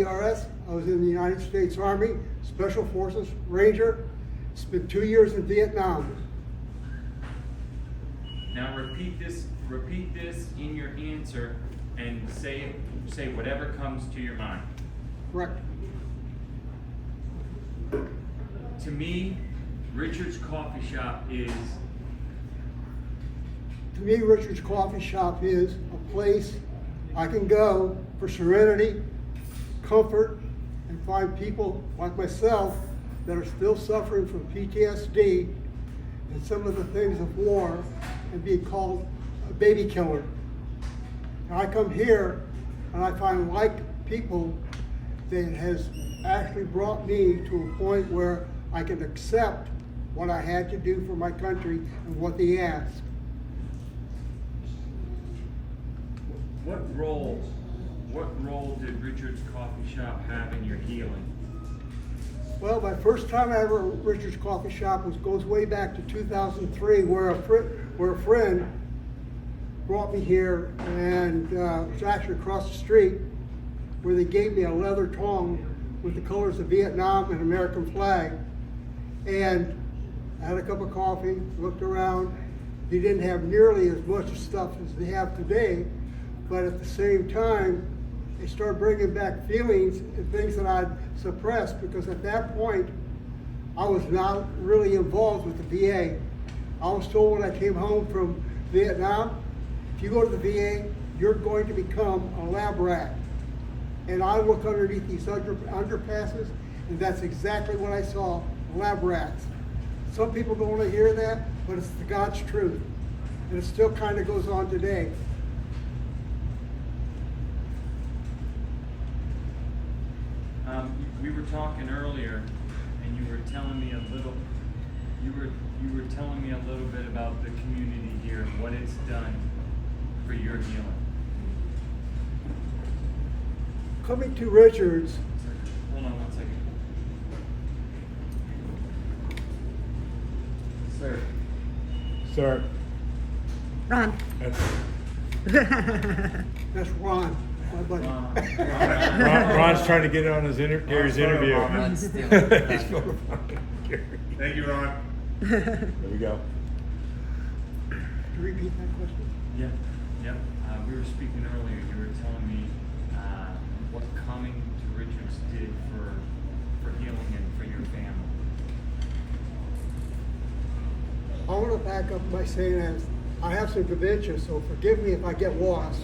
IERS. I was in the United States Army, Special Forces, Ranger. Spent 2 years in Vietnam. Now repeat this in your answer and say whatever comes to your mind. Correct. To me, Richard's Coffee Shop is To me, Richard's Coffee Shop is a place I can go for serenity, comfort, and find people like myself that are still suffering from PTSD and some of the things of war and being called a baby killer. And I come here and I find like people that has actually brought me to a point where I can accept what I had to do for my country and what they asked. What role did Richard's Coffee Shop have in your healing? Well, my first time ever at Richard's Coffee Shop goes way back to 2003, where a friend brought me here, and it was actually across the street, where they gave me a leather tong with the colors of Vietnam and American flag. And I had a cup of coffee, looked around. They didn't have nearly as much stuff as they have today, but at the same time, they started bringing back feelings and things that I'd suppressed, because at that point, I was not really involved with the VA. I was told when I came home from Vietnam, if you go to the VA, you're going to become a lab rat. And I look underneath these underpasses, and that's exactly what I saw, lab rats. Some people don't want to hear that, but it's the God's truth. And it still kind of goes on today. We were talking earlier, and you were telling me a little. You were telling me a little bit about the community here and what it's done for your healing. Coming to Richards, Hold on 1 second. Sir. Sir, Ron. that's, that's Ron, my buddy. Ron's trying to get on his Gary's interview. Ron's still He's back. photo bombing Gary. Thank you, Ron. There we go. Could you repeat that question? Yeah. Yep. We were speaking earlier. You were telling me what coming to Richards did for healing and for your family. I want to back up by saying that I have some dementia, so forgive me if I get lost.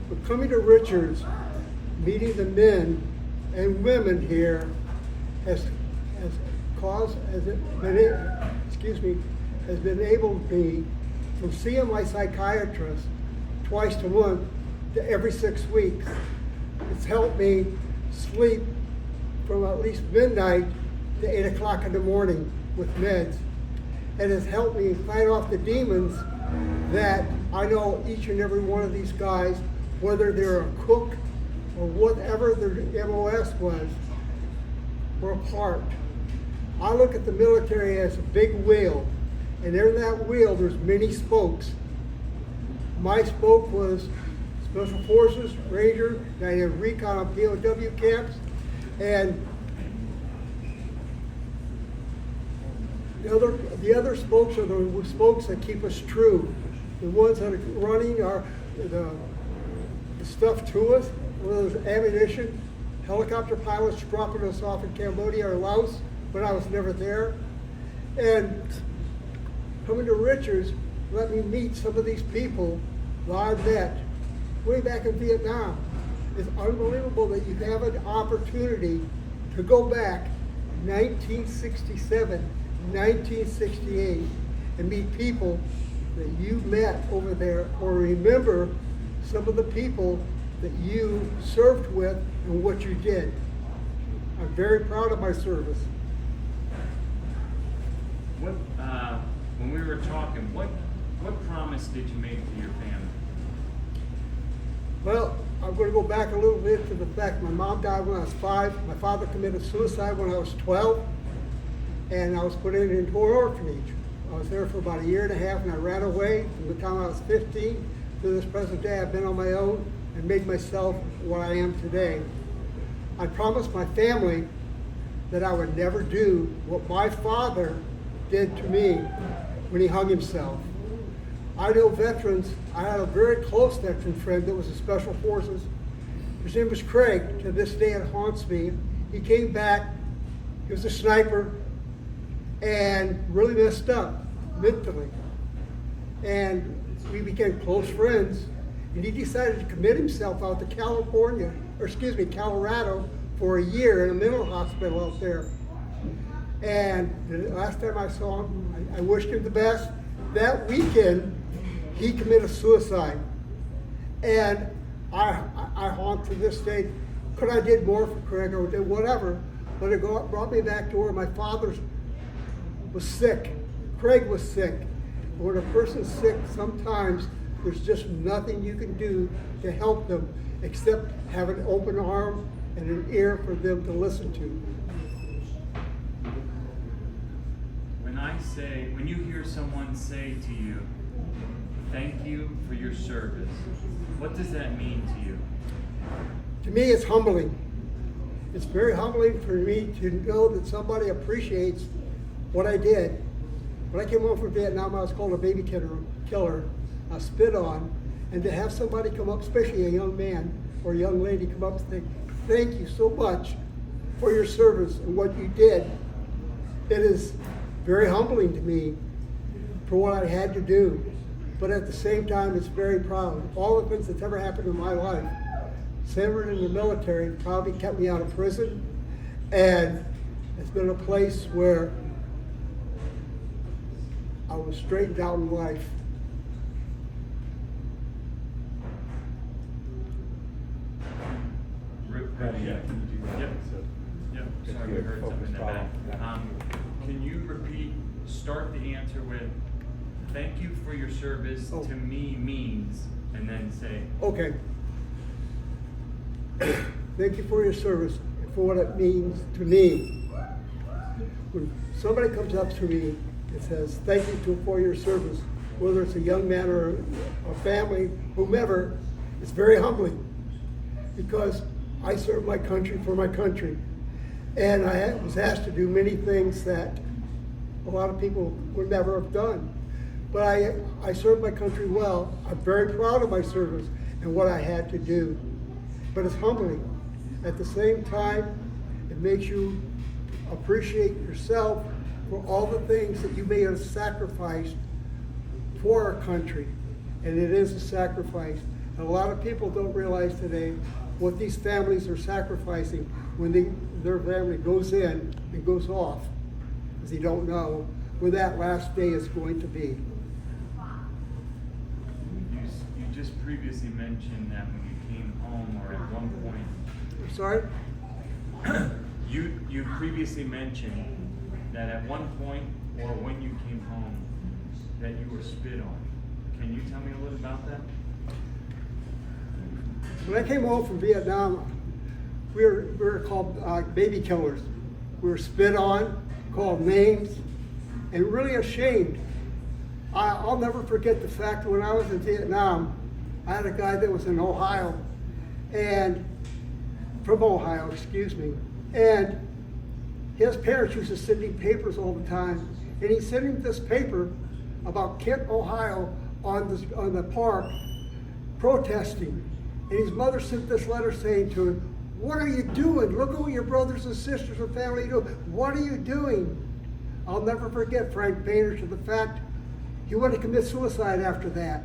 But coming to Richards, meeting the men and women here has enabled me from seeing my psychiatrist twice a month to every 6 weeks. It's helped me sleep from at least midnight to 8 o'clock in the morning with meds. And has helped me fight off the demons that I know each and every one of these guys, whether they're a cook or whatever their MOS was, were a part. I look at the military as a big wheel, and in that wheel there's many spokes. My spoke was Special Forces, Ranger, and I did recon on POW camps, and the other spokes are the spokes that keep us true. The ones that are running are the stuff to us, whether it's ammunition, helicopter pilots dropping us off in Cambodia or Laos when I was never there. And coming to Richards let me meet some of these people that I met way back in Vietnam. It's unbelievable that you have an opportunity to go back 1967, 1968, and meet people that you met over there, or remember some of the people that you served with and what you did. I'm very proud of my service. What when we were talking, what promise did you make to your family? Well, I'm going to go back a little bit to the fact my mom died when I was 5. My father committed suicide when I was 12, and I was put into an orphanage. I was there for about a year and a half, and I ran away. From the time I was 15 to this present day, I've been on my own and made myself what I am today. I promised my family that I would never do what my father did to me when he hung himself. I know veterans. I had a very close veteran friend that was in Special Forces. His name was Craig. To this day it haunts me. He came back, he was a sniper, and really messed up mentally. And we became close friends, and he decided to commit himself out to Colorado for a year in a mental hospital out there. And the last time I saw him, I wished him the best. That weekend, he committed suicide. And I haunt to this day. Could I did more for Craig or did whatever, but it brought me back to where my father was sick. Craig was sick. When a person's sick, sometimes there's just nothing you can do to help them except have an open arm and an ear for them to listen to. When you hear someone say to you, thank you for your service, what does that mean to you? To me, it's humbling. It's very humbling for me to know that somebody appreciates what I did. When I came home from Vietnam, I was called a baby killer, spit on, and to have somebody come up, especially a young man or a young lady, come up and say, thank you so much for your service and what you did. It is very humbling to me for what I had to do. But at the same time, it's very proud. All the things that's ever happened in my life, serving in the military probably kept me out of prison. And it's been a place where I was straightened out in life. Yep. Sorry, we heard something in the back. Can you start the answer with, thank you for your service to me means, and then say, Okay. Thank you for your service and for what it means to me. When somebody comes up to me and says, thank you for your service, whether it's a young man or a family, whomever, it's very humbling because I served my country for my country. And I was asked to do many things that a lot of people would never have done. But I served my country well. I'm very proud of my service and what I had to do. But it's humbling. At the same time, it makes you appreciate yourself for all the things that you may have sacrificed for our country. And it is a sacrifice. And a lot of people don't realize today what these families are sacrificing when their family goes in and goes off, because they don't know where that last day is going to be. you just previously mentioned that when you came home, or at one point, I'm sorry? you previously mentioned that at one point, or when you came home, that you were spit on. Can you tell me a little about that? When I came home from Vietnam, we were called baby killers. We were spit on, called names, and really ashamed. I'll never forget the fact that when I was in Vietnam, I had a guy that was in Ohio, and from Ohio, excuse me, and his parents used to send him papers all the time, and he sent him this paper about Kent, Ohio, on the park protesting. And his mother sent this letter saying to him, what are you doing? Look at what your brothers and sisters and family do. What are you doing? I'll never forget Frank Painter to the fact he wanted to commit suicide after that.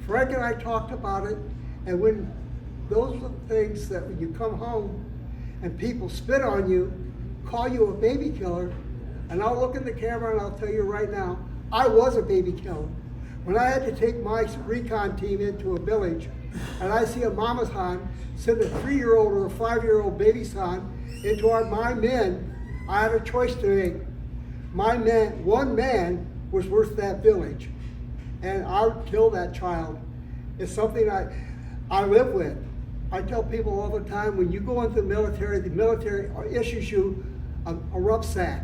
Frank and I talked about it, and when those are the things that when you come home and people spit on you, call you a baby killer, and I'll look in the camera and I'll tell you right now, I was a baby killer. When I had to take my recon team into a village, and I see a mama's han send a 3-year-old or a 5-year-old baby son into my men, I had a choice to make. One man was worth that village, and I would kill that child. It's something I live with. I tell people all the time, when you go into the military issues you a rucksack.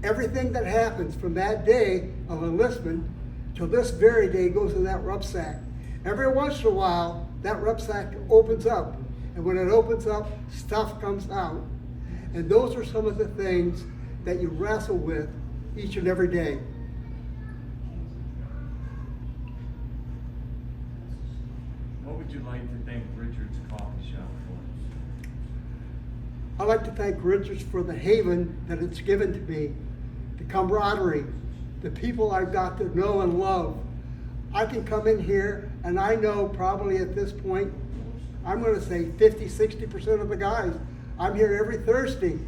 Everything that happens from that day of enlistment till this very day goes in that rucksack. Every once in a while, that rucksack opens up, And when it opens up, stuff comes out. And those are some of the things that you wrestle with each and every day. What would you like to thank Richard's Coffee Shop for? I'd like to thank Richards for the haven that it's given to me, the camaraderie, the people I've got to know and love. I can come in here and I know probably at this point, I'm gonna say 50, 60% of the guys. I'm here every Thursday